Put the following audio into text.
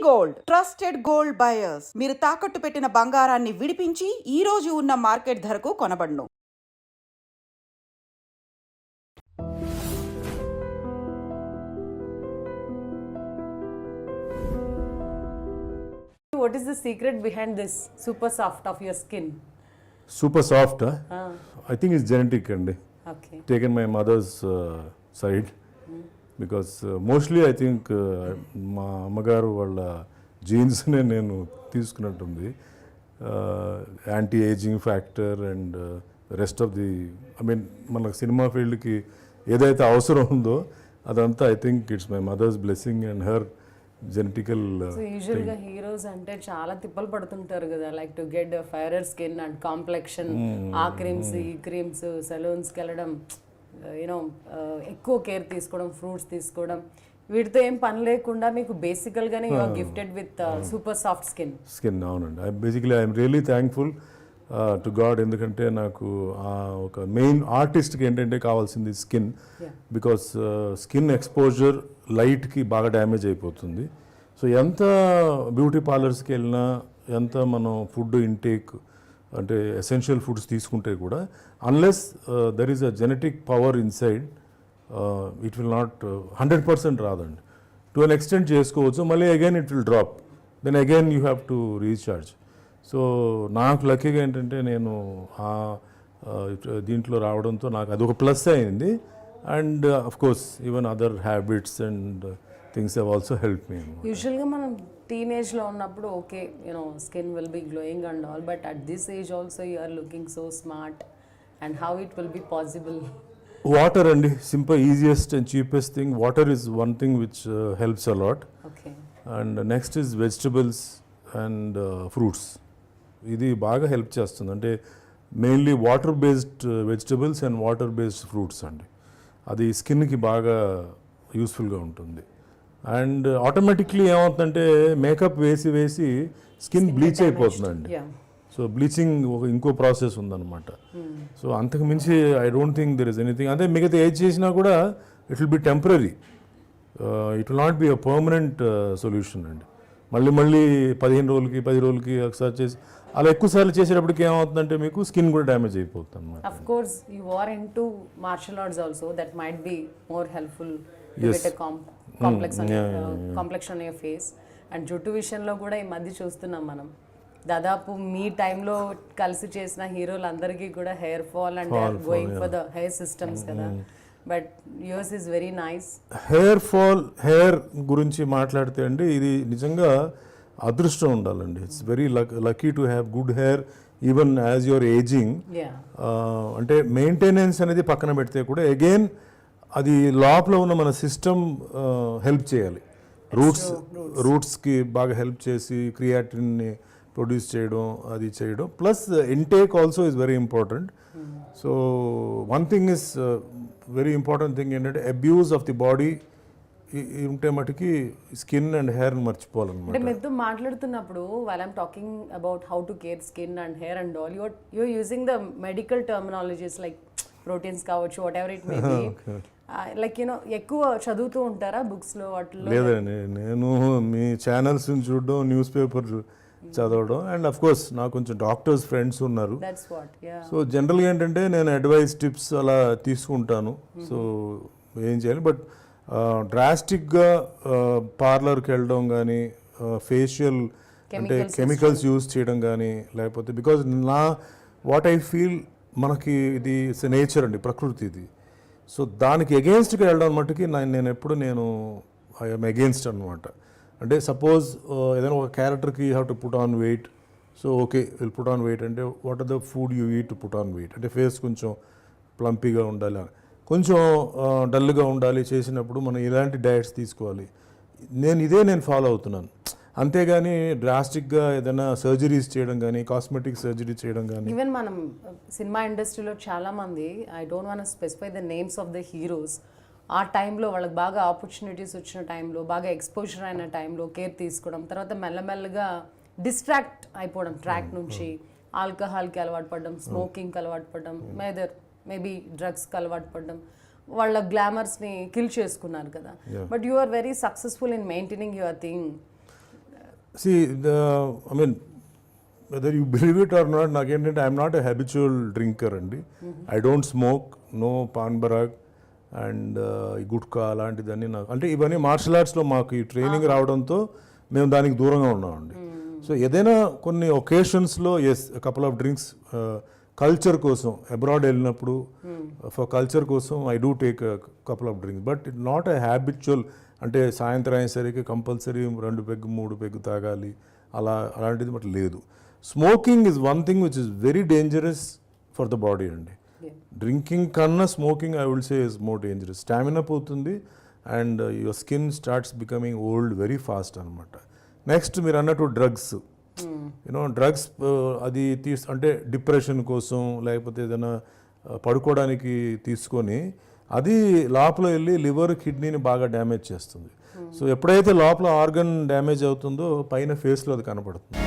Gold trusted gold buyers మీరు తాకట్టు పెట్టిన బంగారాన్ని విడిపించి ఈ రోజు ఉన్న మార్కెట్ ధరకు కొనబడును. What is the secret behind this super soft of your skin? Super soft, huh? I think it's genetic and Okay. taken my mother's side because mostly I think మా అమ్మగారు వాళ్ళ జీన్స్నే నేను తీసుకున్నట్టుంది. Anti ageing factor and rest of the మన cinema ఫీల్డ్కి ఏదైతే అవసరం ఉందో అదంతా I think it's my mother's blessing and her genetical. So యూజువల్గా హీరోస్ అంటే చాలా తిప్పలు పడుతుంటారు కదా, like to get fairer skin and complexion, ఆ క్రీమ్స్ ఈ క్రీమ్స్, సెలూన్స్కి వెళ్ళడం, యూనో ఎక్కువ కేర్ తీసుకోవడం, ఫ్రూట్స్ తీసుకోవడం, వీటితో ఏం పని లేకుండా మీకు బేసికల్గానే you are gifted with super soft skin. అవునండి, I'm really thankful to God. ఎందుకంటే నాకు ఒక మెయిన్ ఆర్టిస్ట్కి ఏంటంటే కావాల్సింది స్కిన్. బికాస్ స్కిన్ ఎక్స్పోజర్ లైట్కి బాగా డ్యామేజ్ అయిపోతుంది. సో ఎంత బ్యూటీ పార్లర్స్కి వెళ్ళినా, ఎంత మనం ఫుడ్ ఇంటేక్ అంటే ఎసెన్షియల్ ఫుడ్స్ తీసుకుంటే కూడా unless there is a genetic power inside it will not 100% రాదండి. టు అన్ ఎక్స్టెంట్ చేసుకోవచ్చు, మళ్ళీ again it will drop, then again you have to recharge. So నాకు లక్కీగా ఏంటంటే నేను దీంట్లో రావడంతో నాకు అదొక ప్లస్ అయింది. And of course even other habits and things have also help me. యూజువల్గా మనం టీనేజ్లో ఉన్నప్పుడు okay you know skin will be glowing and all, but at this age also you are looking so smart and how it will be possible? Water అండి, simple, easiest and cheapest thing. Water is one thing which helps a lot. Okay. And next is vegetables and fruits. ఇది బాగా help చేస్తుంది. అంటే mainly water based vegetables and water based fruits అండి. అది స్కిన్కి బాగా యూస్ఫుల్గా ఉంటుంది. అండ్ ఆటోమేటిక్లీ ఏమవుతుందంటే మేకప్ వేసి వేసి స్కిన్ బ్లీచ్ అయిపోతుందండి. సో బ్లీచింగ్ ఇంకో ప్రాసెస్ ఉందన్నమాట. సో అంతకు మించి I don't think there is anything. అదే మిగతా ఏజ్ చేసినా కూడా it will be temporary, it will not be a permanent solution అండి. మళ్ళీ 15 రోజులకి 10 రోజులకి ఒకసారి చేసి అలా ఎక్కువసార్లు చేసేటప్పటికి ఏమవుతుందంటే మీకు స్కిన్ కూడా డ్యామేజ్ అయిపోతుంది అన్నమాట. Of course, you are into martial arts also. That might be more helpful to Yes. get a complexion on your face. And జుట్టు విషయంలో కూడా ఈ మధ్య చూస్తున్నాం మనం, దాదాపు మీ టైంలో కలిసి చేసిన హీరోలందరికీ కూడా hair fall and going for the hair systems కదా, but yours is very nice. Hair గురించి మాట్లాడితే అండి, ఇది నిజంగా అదృష్టం ఉండాలండి. It's very lucky to have good hair even as your ageing. అంటే మెయింటెనెన్స్ అనేది పక్కన పెడితే కూడా అగైన్ అది లోపల ఉన్న మన సిస్టమ్ హెల్ప్ చేయాలి. రూట్స్కి బాగా హెల్ప్ చేసి క్రియాటిన్ని ప్రొడ్యూస్ చేయడం, అది చేయడం. Plus intake also is very important. So one thing is very important thing ఏంటంటే అబ్యూస్ ఆఫ్ ది బాడీ ఉంటే మటుకి స్కిన్ అండ్ హెయిర్ మర్చిపోవాలన్నమాట. అంటే మీతో మాట్లాడుతున్నప్పుడు while I'm talking about how to care skin and hair and all, you're using the medical terminologies like proteins కావచ్చు, whatever it may be. Like you know ఎక్కువ చదువుతూ ఉంటారా బుక్స్లో వాటిలో? లేదండి, నేను మీ ఛానల్స్ చూడడం, న్యూస్ పేపర్ చదవడం, అండ్ అఫ్ కోర్స్ నాకు కొంచెం డాక్టర్స్ ఫ్రెండ్స్ ఉన్నారు. సో జనరల్గా ఏంటంటే నేను అడ్వైస్ టిప్స్ అలా తీసుకుంటాను. సో ఏం చేయాలి, బట్ డ్రాస్టిక్గా పార్లర్కి వెళ్ళడం కానీ, ఫేషియల్ అంటే కెమికల్స్ యూజ్ చేయడం కానీ, లేకపోతే బికాజ్ వాట్ ఐ ఫీల్ మనకి ఇది ఇట్స్ నేచర్ అండి, ప్రకృతి ఇది. సో దానికి అగెయిన్స్ట్గా వెళ్ళడం మట్టుకి నేను ఐఎమ్ అగెయిన్స్ట్ అనమాట. అంటే సపోజ్ ఏదైనా ఒక క్యారెక్టర్కి you have to put on weight, so okay will put on weight అంటే what are the food you eat to put on weight. అంటే ఫేస్ కొంచెం ప్లంపీగా ఉండాలి, కొంచెం డల్గా ఉండాలి చేసినప్పుడు మనం ఇలాంటి డయట్స్ తీసుకోవాలి. నేను ఫాలో అవుతున్నాను. అంతేగాని డ్రాస్టిక్గా ఏదైనా సర్జరీస్ చేయడం కానీ, కాస్మెటిక్ సర్జరీ చేయడం కానీ. ఈవెన్ మనం సినిమా ఇండస్ట్రీలో చాలామంది, I don't want specify the names of the heroes, ఆ టైంలో వాళ్ళకి బాగా ఆపర్చునిటీస్ వచ్చిన టైంలో, బాగా ఎక్స్పోజర్ అయిన టైంలో కేర్ తీసుకోవడం, తర్వాత మెల్లమెల్లగా డిస్ట్రాక్ట్ అయిపోవడం ట్రాక్ నుంచి, ఆల్కహాల్కి అలవాటు పడడం, స్మోకింగ్కి అలవాటు పడడం, మేబీ డ్రగ్స్కి అలవాటు పడడం, వాళ్ళ గ్లామర్స్ని కిల్ చేసుకున్నారు కదా. But you are very successful in maintaining your thing. See I mean whether you believe it or not, నాకేంటంటే I'm not a habitual drinker అండి. I don't smoke, no Pan Parag and ఈ గుట్కా అలాంటిదని నాకు, అంటే ఇవన్నీ మార్షల్ ఆర్ట్స్లో మాకు ఈ ట్రైనింగ్ రావడంతో మేము దానికి దూరంగా ఉన్నామండి. సో ఏదైనా కొన్ని ఒకేషన్స్లో as couple of drinks culture కోసం, అబ్రాడ్ వెళ్ళినప్పుడు ఫర్ కల్చర్ కోసం I do take couple of drinks, but it not a habitual, అంటే సాయంత్రం అయ్యేసరికి కంపల్సరీ 2 పెగ్గు 3 పెగ్గు తాగాలి అలాంటిది బట్ లేదు. Smoking is one thing which is very dangerous for the body అండి. డ్రింకింగ్ కన్నా smoking I will say is more dangerous. Stamina పోతుంది and your skin starts becoming old very fast అనమాట. Next మీరు అన్నట్టు drugs, you know drugs అది అంటే depression కోసం లేకపోతే ఏదైనా పడుకోవడానికి తీసుకొని అది లోపల వెళ్ళి లివర్ కిడ్నీని బాగా డ్యామేజ్ చేస్తుంది. సో ఎప్పుడైతే లోపల ఆర్గన్ డ్యామేజ్ అవుతుందో పైన ఫేస్లో అది కనపడుతుంది.